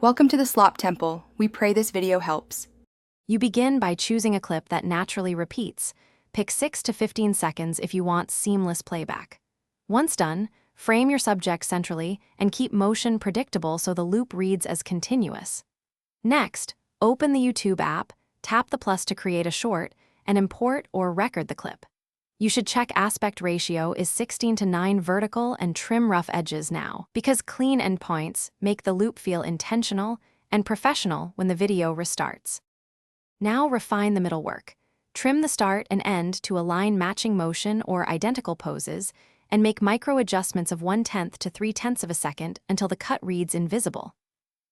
Welcome to the Slop Temple. We pray this video helps. You begin by choosing a clip that naturally repeats. Pick 6 to 15 seconds if you want seamless playback. Once done, frame your subject centrally and keep motion predictable so the loop reads as continuous. Next, open the YouTube app, tap the plus to create a short, and import or record the clip. You should check aspect ratio is 16:9 vertical and trim rough edges now, because clean endpoints make the loop feel intentional and professional when the video restarts. Now refine the middle work. Trim the start and end to align matching motion or identical poses, and make micro adjustments of 1/10 to 3/10 of a second until the cut reads invisible.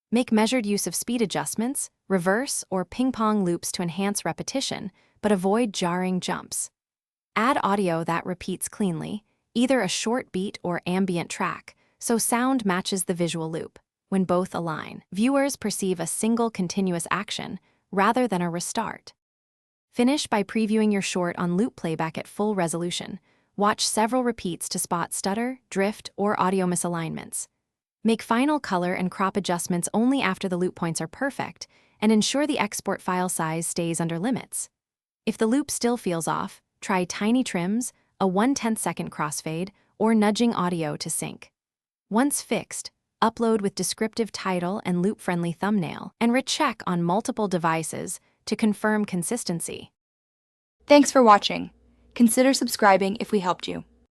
Make measured use of speed adjustments, reverse or ping-pong loops to enhance repetition, but avoid jarring jumps. Add audio that repeats cleanly, either a short beat or ambient track, so sound matches the visual loop. When both align, viewers perceive a single continuous action rather than a restart. Finish by previewing your short on loop playback at full resolution. Watch several repeats to spot stutter, drift, or audio misalignments. Make final color and crop adjustments only after the loop points are perfect, and ensure the export file size stays under limits. If the loop still feels off, try tiny trims, a 1/10 second crossfade, or nudging audio to sync. Once fixed, upload with descriptive title and loop-friendly thumbnail, and recheck on multiple devices to confirm consistency. Thanks for watching. Consider subscribing if we helped you.